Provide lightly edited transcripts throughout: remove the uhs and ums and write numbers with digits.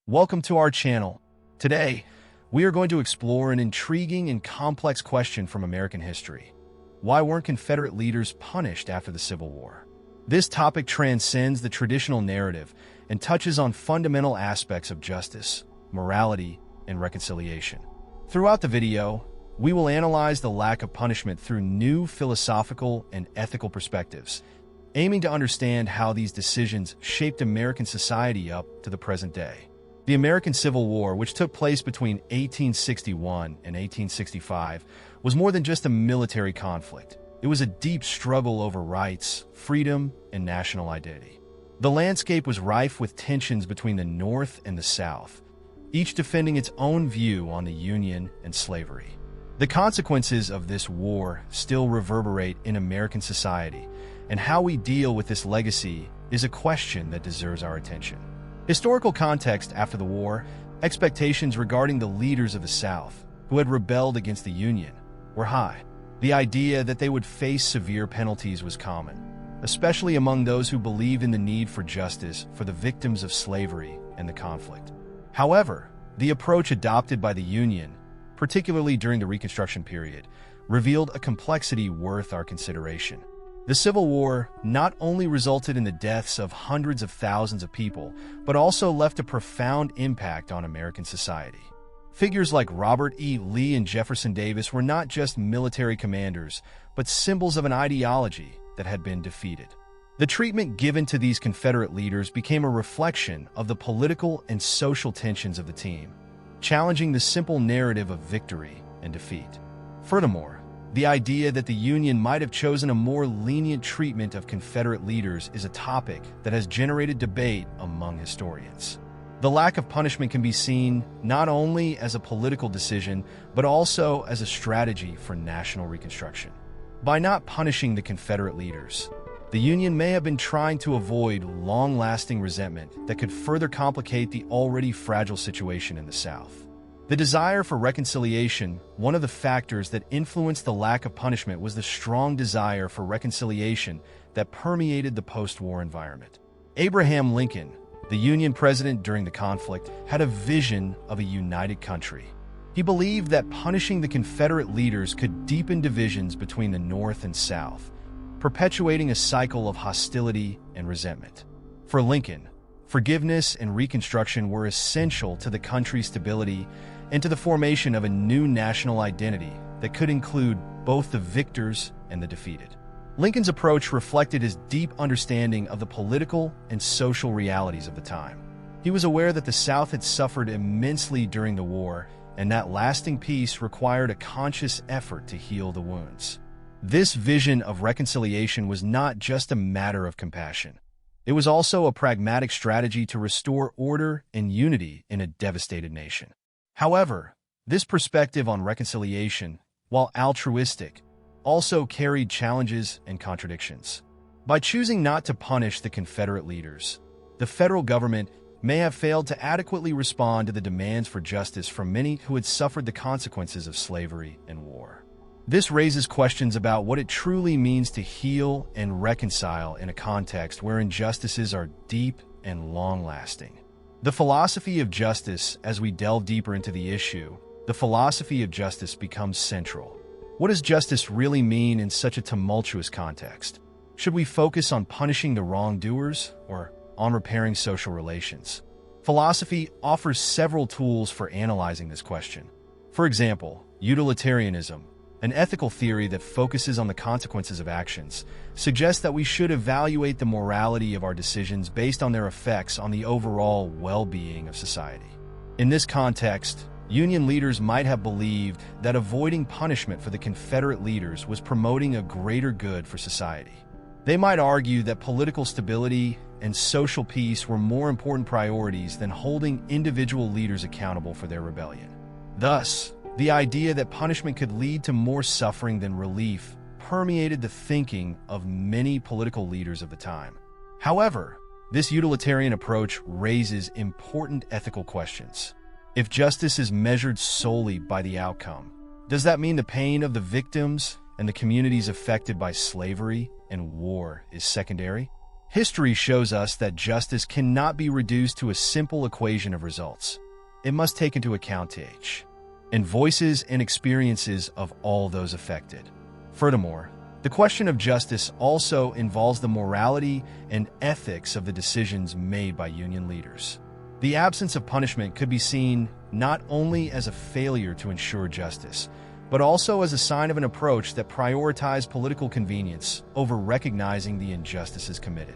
Welcome to our channel. Today, we are going to explore an intriguing and complex question from American history. Why weren't Confederate leaders punished after the Civil War? This topic transcends the traditional narrative and touches on fundamental aspects of justice, morality, and reconciliation. Throughout the video, we will analyze the lack of punishment through new philosophical and ethical perspectives, aiming to understand how these decisions shaped American society up to the present day. The American Civil War, which took place between 1861 and 1865, was more than just a military conflict. It was a deep struggle over rights, freedom, and national identity. The landscape was rife with tensions between the North and the South, each defending its own view on the Union and slavery. The consequences of this war still reverberate in American society, and how we deal with this legacy is a question that deserves our attention. Historical context after the war, expectations regarding the leaders of the South, who had rebelled against the Union, were high. The idea that they would face severe penalties was common, especially among those who believed in the need for justice for the victims of slavery and the conflict. However, the approach adopted by the Union, particularly during the Reconstruction period, revealed a complexity worth our consideration. The Civil War not only resulted in the deaths of hundreds of thousands of people, but also left a profound impact on American society. Figures like Robert E. Lee and Jefferson Davis were not just military commanders, but symbols of an ideology that had been defeated. The treatment given to these Confederate leaders became a reflection of the political and social tensions of the time, challenging the simple narrative of victory and defeat. Furthermore, the idea that the Union might have chosen a more lenient treatment of Confederate leaders is a topic that has generated debate among historians. The lack of punishment can be seen not only as a political decision, but also as a strategy for national reconstruction. By not punishing the Confederate leaders, the Union may have been trying to avoid long-lasting resentment that could further complicate the already fragile situation in the South. The desire for reconciliation, one of the factors that influenced the lack of punishment, was the strong desire for reconciliation that permeated the post-war environment. Abraham Lincoln, the Union president during the conflict, had a vision of a united country. He believed that punishing the Confederate leaders could deepen divisions between the North and South, perpetuating a cycle of hostility and resentment. For Lincoln, forgiveness and reconstruction were essential to the country's stability and to the formation of a new national identity that could include both the victors and the defeated. Lincoln's approach reflected his deep understanding of the political and social realities of the time. He was aware that the South had suffered immensely during the war, and that lasting peace required a conscious effort to heal the wounds. This vision of reconciliation was not just a matter of compassion. It was also a pragmatic strategy to restore order and unity in a devastated nation. However, this perspective on reconciliation, while altruistic, also carried challenges and contradictions. By choosing not to punish the Confederate leaders, the federal government may have failed to adequately respond to the demands for justice from many who had suffered the consequences of slavery and war. This raises questions about what it truly means to heal and reconcile in a context where injustices are deep and long-lasting. The philosophy of justice, as we delve deeper into the issue, the philosophy of justice becomes central. What does justice really mean in such a tumultuous context? Should we focus on punishing the wrongdoers or on repairing social relations? Philosophy offers several tools for analyzing this question. For example, utilitarianism, an ethical theory that focuses on the consequences of actions, suggests that we should evaluate the morality of our decisions based on their effects on the overall well-being of society. In this context, Union leaders might have believed that avoiding punishment for the Confederate leaders was promoting a greater good for society. They might argue that political stability and social peace were more important priorities than holding individual leaders accountable for their rebellion. Thus, the idea that punishment could lead to more suffering than relief permeated the thinking of many political leaders of the time. However, this utilitarian approach raises important ethical questions. If justice is measured solely by the outcome, does that mean the pain of the victims and the communities affected by slavery and war is secondary? History shows us that justice cannot be reduced to a simple equation of results. It must take into account age and voices and experiences of all those affected. Furthermore, the question of justice also involves the morality and ethics of the decisions made by Union leaders. The absence of punishment could be seen not only as a failure to ensure justice, but also as a sign of an approach that prioritized political convenience over recognizing the injustices committed.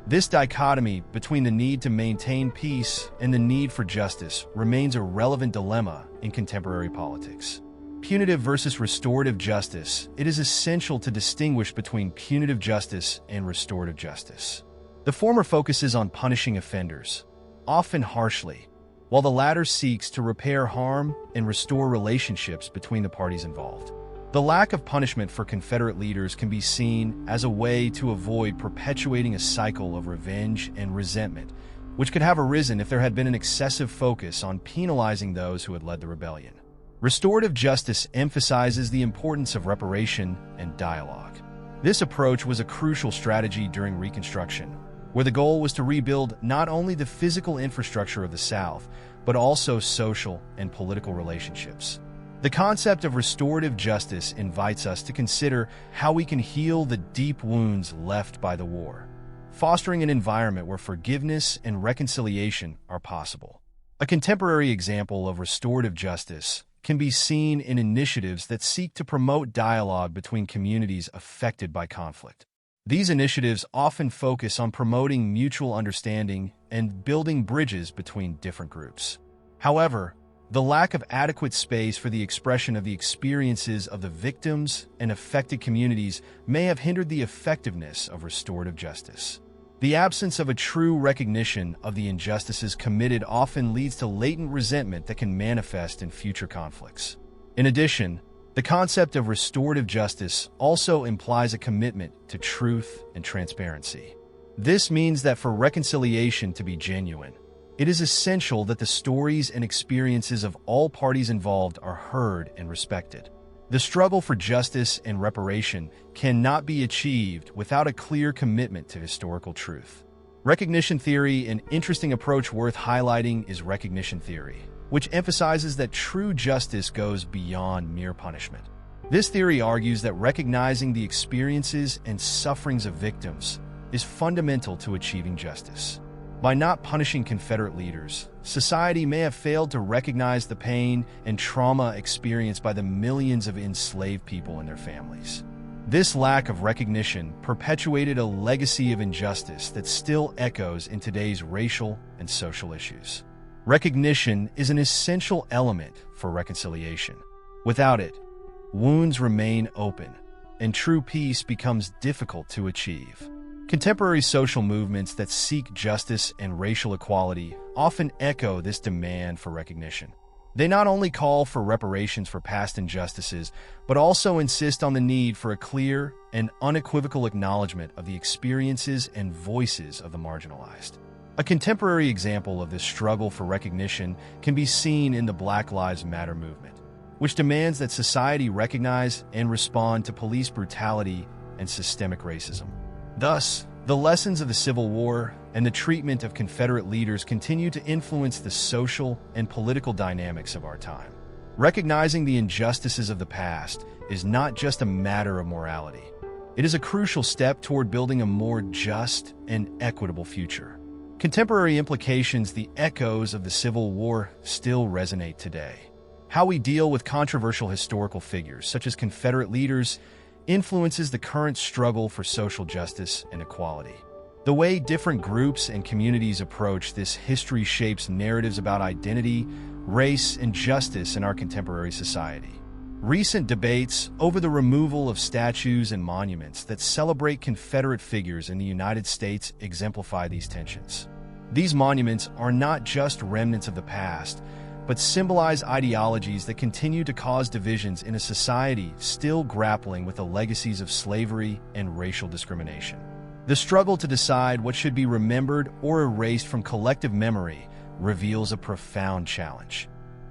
This dichotomy between the need to maintain peace and the need for justice remains a relevant dilemma in contemporary politics. Punitive versus restorative justice. It is essential to distinguish between punitive justice and restorative justice. The former focuses on punishing offenders, often harshly, while the latter seeks to repair harm and restore relationships between the parties involved. The lack of punishment for Confederate leaders can be seen as a way to avoid perpetuating a cycle of revenge and resentment, which could have arisen if there had been an excessive focus on penalizing those who had led the rebellion. Restorative justice emphasizes the importance of reparation and dialogue. This approach was a crucial strategy during Reconstruction, where the goal was to rebuild not only the physical infrastructure of the South, but also social and political relationships. The concept of restorative justice invites us to consider how we can heal the deep wounds left by the war, fostering an environment where forgiveness and reconciliation are possible. A contemporary example of restorative justice can be seen in initiatives that seek to promote dialogue between communities affected by conflict. These initiatives often focus on promoting mutual understanding and building bridges between different groups. However, the lack of adequate space for the expression of the experiences of the victims and affected communities may have hindered the effectiveness of restorative justice. The absence of a true recognition of the injustices committed often leads to latent resentment that can manifest in future conflicts. In addition, the concept of restorative justice also implies a commitment to truth and transparency. This means that for reconciliation to be genuine, it is essential that the stories and experiences of all parties involved are heard and respected. The struggle for justice and reparation cannot be achieved without a clear commitment to historical truth. Recognition theory, an interesting approach worth highlighting, is recognition theory, which emphasizes that true justice goes beyond mere punishment. This theory argues that recognizing the experiences and sufferings of victims is fundamental to achieving justice. By not punishing Confederate leaders, society may have failed to recognize the pain and trauma experienced by the millions of enslaved people and their families. This lack of recognition perpetuated a legacy of injustice that still echoes in today's racial and social issues. Recognition is an essential element for reconciliation. Without it, wounds remain open, and true peace becomes difficult to achieve. Contemporary social movements that seek justice and racial equality often echo this demand for recognition. They not only call for reparations for past injustices, but also insist on the need for a clear and unequivocal acknowledgement of the experiences and voices of the marginalized. A contemporary example of this struggle for recognition can be seen in the Black Lives Matter movement, which demands that society recognize and respond to police brutality and systemic racism. Thus, the lessons of the Civil War and the treatment of Confederate leaders continue to influence the social and political dynamics of our time. Recognizing the injustices of the past is not just a matter of morality. It is a crucial step toward building a more just and equitable future. Contemporary implications, the echoes of the Civil War still resonate today. How we deal with controversial historical figures, such as Confederate leaders, influences the current struggle for social justice and equality. The way different groups and communities approach this history shapes narratives about identity, race, and justice in our contemporary society. Recent debates over the removal of statues and monuments that celebrate Confederate figures in the United States exemplify these tensions. These monuments are not just remnants of the past, but symbolize ideologies that continue to cause divisions in a society still grappling with the legacies of slavery and racial discrimination. The struggle to decide what should be remembered or erased from collective memory reveals a profound challenge.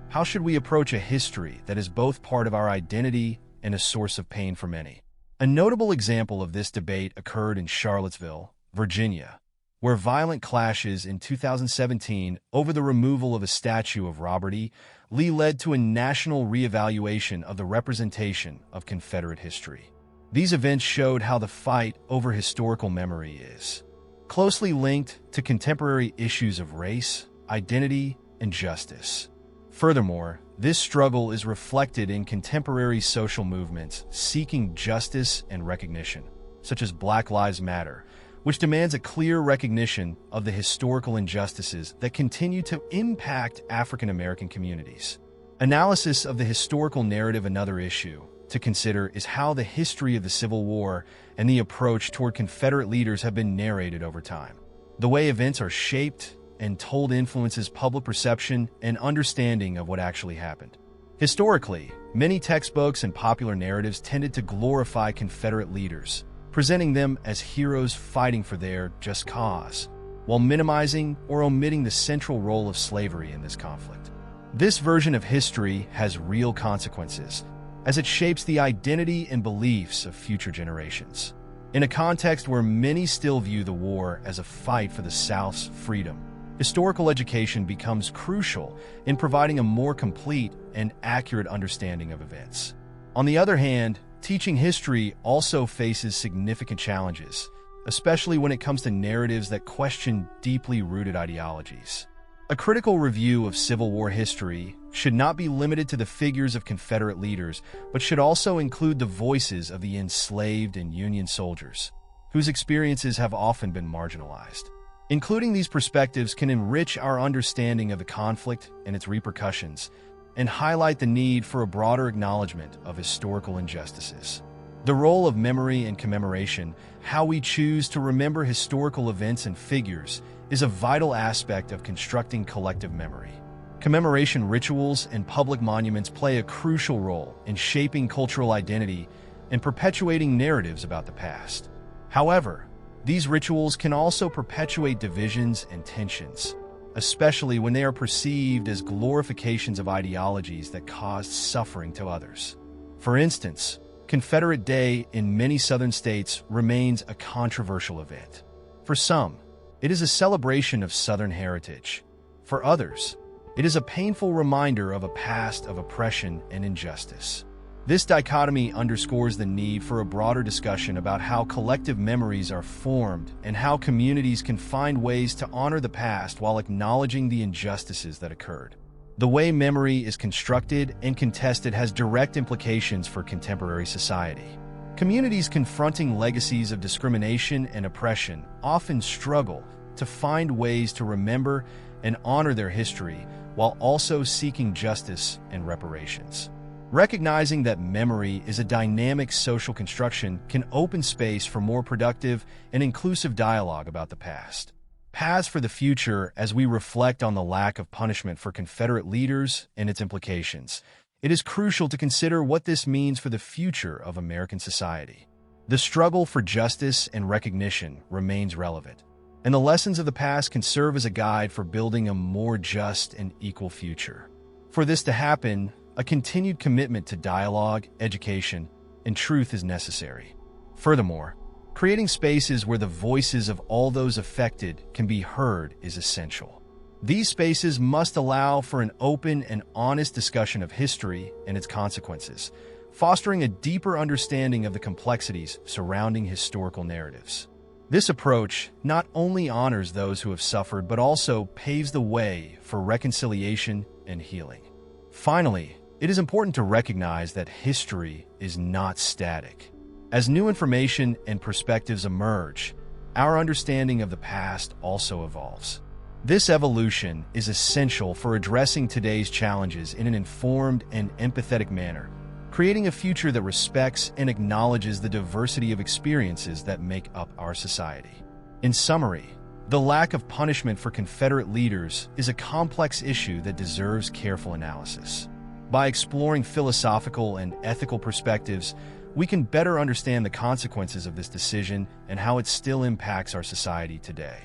How should we approach a history that is both part of our identity and a source of pain for many? A notable example of this debate occurred in Charlottesville, Virginia, where violent clashes in 2017 over the removal of a statue of Robert E. Lee led to a national reevaluation of the representation of Confederate history. These events showed how the fight over historical memory is closely linked to contemporary issues of race, identity, and justice. Furthermore, this struggle is reflected in contemporary social movements seeking justice and recognition, such as Black Lives Matter, which demands a clear recognition of the historical injustices that continue to impact African American communities. Analysis of the historical narrative. Another issue to consider is how the history of the Civil War and the approach toward Confederate leaders have been narrated over time. The way events are shaped and told influences public perception and understanding of what actually happened. Historically, many textbooks and popular narratives tended to glorify Confederate leaders, presenting them as heroes fighting for their just cause, while minimizing or omitting the central role of slavery in this conflict. This version of history has real consequences, as it shapes the identity and beliefs of future generations. In a context where many still view the war as a fight for the South's freedom, historical education becomes crucial in providing a more complete and accurate understanding of events. On the other hand, teaching history also faces significant challenges, especially when it comes to narratives that question deeply rooted ideologies. A critical review of Civil War history should not be limited to the figures of Confederate leaders, but should also include the voices of the enslaved and Union soldiers, whose experiences have often been marginalized. Including these perspectives can enrich our understanding of the conflict and its repercussions, and highlight the need for a broader acknowledgement of historical injustices. The role of memory and commemoration, how we choose to remember historical events and figures, is a vital aspect of constructing collective memory. Commemoration rituals and public monuments play a crucial role in shaping cultural identity and perpetuating narratives about the past. However, these rituals can also perpetuate divisions and tensions, especially when they are perceived as glorifications of ideologies that caused suffering to others. For instance, Confederate Day in many Southern states remains a controversial event. For some, it is a celebration of Southern heritage. For others, it is a painful reminder of a past of oppression and injustice. This dichotomy underscores the need for a broader discussion about how collective memories are formed and how communities can find ways to honor the past while acknowledging the injustices that occurred. The way memory is constructed and contested has direct implications for contemporary society. Communities confronting legacies of discrimination and oppression often struggle to find ways to remember and honor their history while also seeking justice and reparations. Recognizing that memory is a dynamic social construction can open space for more productive and inclusive dialogue about the past. Paths for the future. As we reflect on the lack of punishment for Confederate leaders and its implications, it is crucial to consider what this means for the future of American society. The struggle for justice and recognition remains relevant, and the lessons of the past can serve as a guide for building a more just and equal future. For this to happen, a continued commitment to dialogue, education, and truth is necessary. Furthermore, creating spaces where the voices of all those affected can be heard is essential. These spaces must allow for an open and honest discussion of history and its consequences, fostering a deeper understanding of the complexities surrounding historical narratives. This approach not only honors those who have suffered, but also paves the way for reconciliation and healing. Finally, it is important to recognize that history is not static. As new information and perspectives emerge, our understanding of the past also evolves. This evolution is essential for addressing today's challenges in an informed and empathetic manner, creating a future that respects and acknowledges the diversity of experiences that make up our society. In summary, the lack of punishment for Confederate leaders is a complex issue that deserves careful analysis. By exploring philosophical and ethical perspectives, we can better understand the consequences of this decision and how it still impacts our society today.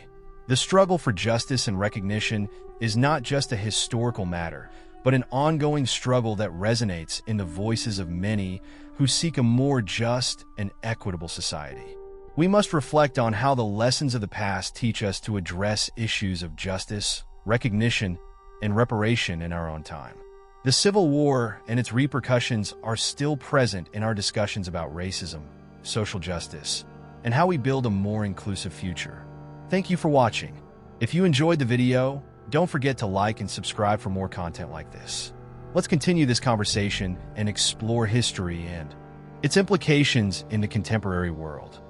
The struggle for justice and recognition is not just a historical matter, but an ongoing struggle that resonates in the voices of many who seek a more just and equitable society. We must reflect on how the lessons of the past teach us to address issues of justice, recognition, and reparation in our own time. The Civil War and its repercussions are still present in our discussions about racism, social justice, and how we build a more inclusive future. Thank you for watching. If you enjoyed the video, don't forget to like and subscribe for more content like this. Let's continue this conversation and explore history and its implications in the contemporary world.